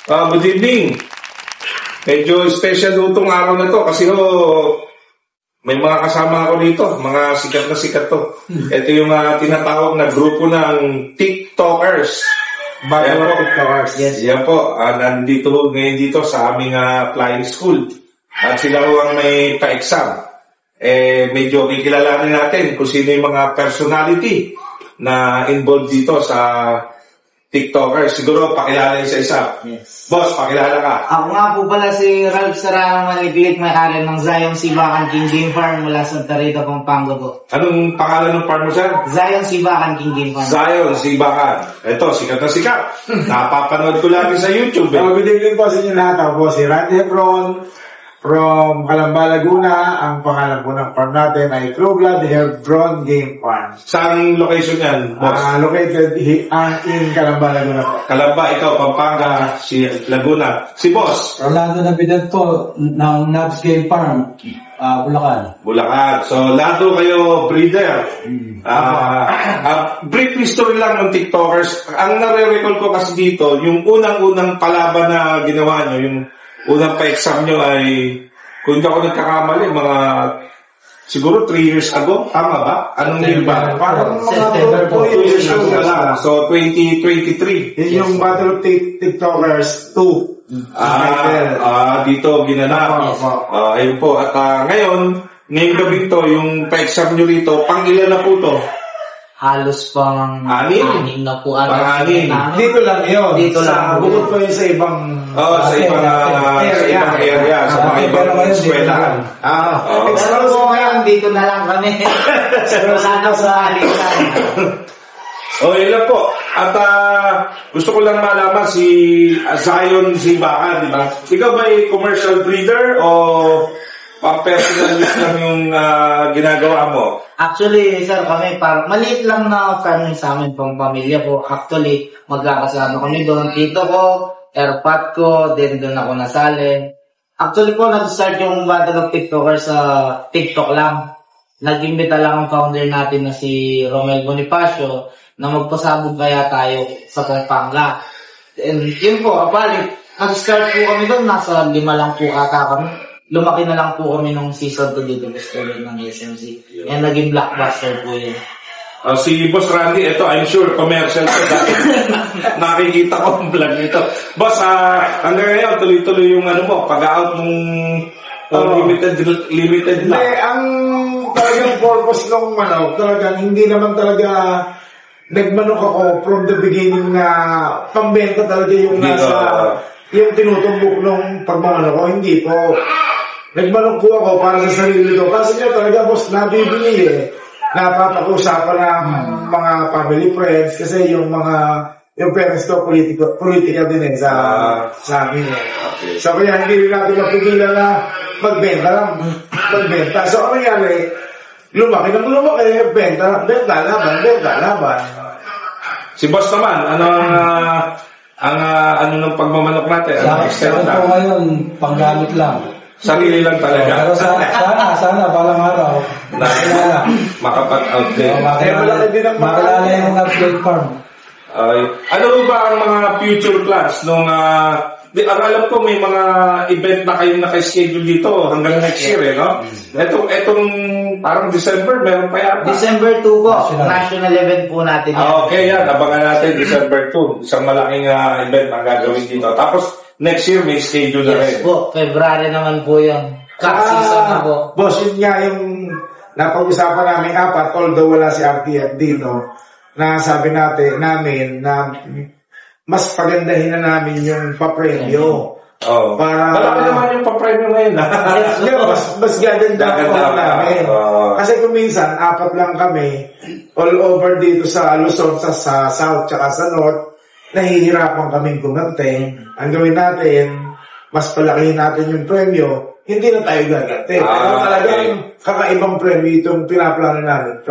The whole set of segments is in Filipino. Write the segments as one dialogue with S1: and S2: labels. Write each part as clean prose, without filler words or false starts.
S1: Good evening. Medyo special itong araw na to kasi may mga kasama ako dito, mga sikat na sikat to. Ito yung tinatawag na grupo ng TikTokers.
S2: Battle of TikTokers.
S1: Yes. Yan po, nandito ngayon dito sa aming flying school. At sila ho ang may pa-exam. Medyo kikilalanin natin kung sino yung mga personality na involved dito sa TikTokers. Siguro pakilala isa-isa.
S2: Yes.
S1: Boss, pakilala ka.
S3: Ako nga po pala si Ralph Sarang Maliglit, may-ari ng Zion Sibakan King Game Farm mula Santa Rita, Pampanga po.
S1: Anong pangalan ng farm mo, sir?
S3: Zion Sibakan King Game Farm.
S1: Zion Sibakan. Ito, sikat na sikat. Napapanood ko lagi sa YouTube.
S2: Good evening po sa inyo lahat. Ako po si Randy Hebron from Calamba, Laguna. Ang pangalan po ng farm natin ay True Blood Hebron Game Farm.
S1: Saan location yan, boss?
S2: Located in Calamba, Laguna po.
S1: Calamba, ikaw, Pampanga, si Laguna. Si boss?
S4: Rolando Navidad po ng Nabs Game Farm, Bulacan.
S1: Bulacan. So, lahat do kayo breeder. Brief history lang ng TikTokers. Ang nare-recall ko kasi dito, yung unang-unang palaban na ginawa nyo, yung unang pa-exam nyo ay, kung hindi ako nagkakamali, mga siguro 3 years ago. Tama ba? Anong year ba?
S2: Parang
S3: September
S2: mga 2 years ago na lang.
S1: So, 2023.
S2: Yun yung Battle of TikTokers 2.
S1: Dito ginanap. Ayun po. At ngayong gabi to, yung pa-exam nyo rito, pang ilan na po to?
S3: Halos pang
S1: Anim
S3: na po.
S1: Pang-anim.
S2: Dito lang yun.
S3: Dito lang.
S2: Bukod po yun sa ibang
S1: sa ibang area, sa mga ibang eskwelahan.
S3: Pero po ngayon, dito na lang kami. Wala na sa alitan.
S1: Yun lang po. At gusto ko lang malaman si Zion Sibakan, di ba? Ikaw ba ay commercial breeder o personal use lang yung ginagawa mo?
S3: Actually, sir, kami maliit lang na farming sa amin pang pamilya ko. Actually, magkakasama kami doon. Tito ko, airpot ko, then doon ako nasali. Actually po, nag-start yung Battle of TikTokers sa TikTok lang. Nag-imbita lang ang founder natin na si Romel Bonifacio na magpasabog kaya tayo sa Pampanga. And yun po, kapalit. Nag-start po kami doon, nasa 5 lang po ata kami. Lumaki na lang po kami nung season 2 dito sa ng SMC. And naging blockbuster po yun.
S1: Si Boss Randy, ito, I'm sure, commercial ko dahil nakikita ko ang vlog nito. Boss, hanggang ngayon, tuloy-tuloy yung pag-out mong limited lang.
S2: Ang talagang purpose ng manok, talagang hindi naman talaga nagmanok ako from the beginning na pambenta talaga yung yung tinutumbok ng pagmamanok ko. Hindi po. Nagmanok po ako para sa sarili ko. Kasi nga talaga, boss, nabibili napapag-usapan ng mga family friends kasi yung parents ko politika din sa amin Okay. So kaya hindi rin natin mapigilan na magbenta. So ano nangyari? Lumaki, benta laban.
S1: Si Boss naman, ano ng pagmamanok natin?
S4: Sa po ngayon, panggamit lang.
S1: Sarili lang talaga.
S4: Pero sana balang araw,
S1: makapag-out din.
S4: Makilala yung update farm.
S1: Ano ba ang mga future plans nung ang alam ko may mga event na kayong naka-schedule dito hanggang next year, no? Etong parang December, meron pa yata.
S3: December 2 po, national event po natin.
S1: Okay, yan. Abangan natin December 2. Isang malaking event ang gagawin dito. Tapos, next year may schedule na rin.
S3: Yes po, February naman po yun. Season na po.
S2: Boss, yun nga yung napag-usapan namin 4, although wala si RTF dito, na sabi namin na mas pagandahin na namin yung pa-premyo. Para
S1: malaki naman yung pa-premyo ngayon.
S2: mas gaganda po namin. Kasi kung minsan, 4 lang kami, all over dito sa Luzon, sa South, tsaka sa North, nahihirapan kaming gumante. Ang gawin natin, mas palakihin natin yung premyo, hindi na tayo gagante. Pero talagang kakaibang premyo itong pinaplano namin.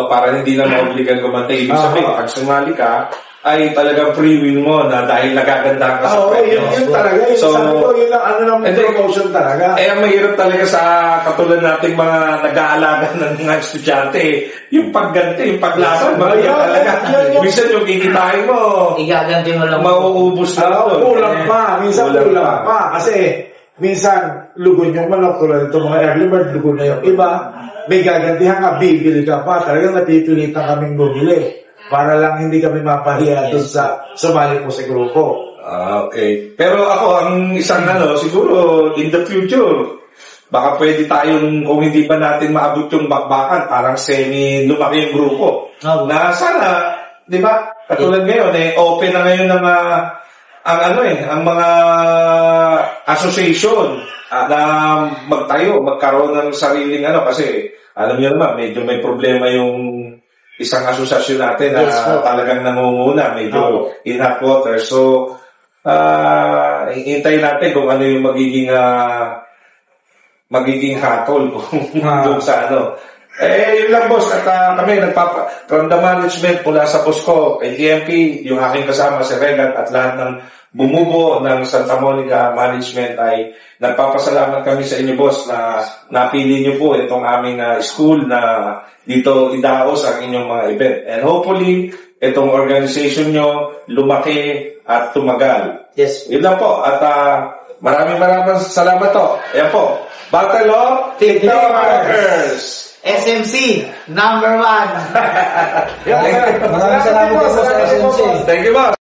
S1: Para hindi na maobligan gumante. Ibig sabihin, pag sumali ka, ay talagang free will mo na dahil nagaganda ka sa
S2: Oo,
S1: kwento.
S2: yun talaga. Yun,
S1: So,
S2: sabi ko, yun ang ano ng
S1: Hindi.
S2: promotion talaga.
S1: Eh, ang mahirap talaga sa katulad nating mga nag-aalaga ng mga estudyante, yung pagganti, yung paglaban, mahirap
S2: Ayun,
S1: talaga.
S2: yun.
S1: Minsan yung kikitain mo,
S3: Igaganti mo lang.
S1: mauubos na doon.
S2: Kulang pa. Minsan kulang pa. Kasi, minsan, lugon yung manok tulad itong mga early bird, lugon na yung iba. May gagantihan ka, bibili ka pa. Talagang napipilitan kaming bumili. Para lang hindi kami mapahiya doon sa sumali po sa grupo.
S1: Okay. Pero ako, ang isang siguro, in the future, baka pwede tayong, kung hindi pa natin maabot yung bakbakan, parang lumaki yung grupo.
S3: Oh.
S1: Na sana, di ba, katulad ngayon, open na ngayon ng ang mga association na magkaroon ng sariling kasi alam niyo naman, medyo may problema yung isang asosasyon natin na talagang nangunguna, medyo in hot water. So, hintayin natin kung ano yung magiging hatol kung sa yun lang boss. At kami from the management mula sa boss ko, ATMP, yung aking kasama si Regan at lahat ng bumubuo ng Santa Monica Management ay nagpapasalamat kami sa inyo boss na napili niyo po itong aming school na dito idaos ang inyong mga event. And hopefully, itong organization nyo lumaki at tumagal.
S3: Yes.
S1: Yun lang po. At maraming salamat to. Ayan po. Battle of TikTokers!
S3: SMC, number 1.
S4: Maraming salamat po sa SMC.
S1: Thank you boss.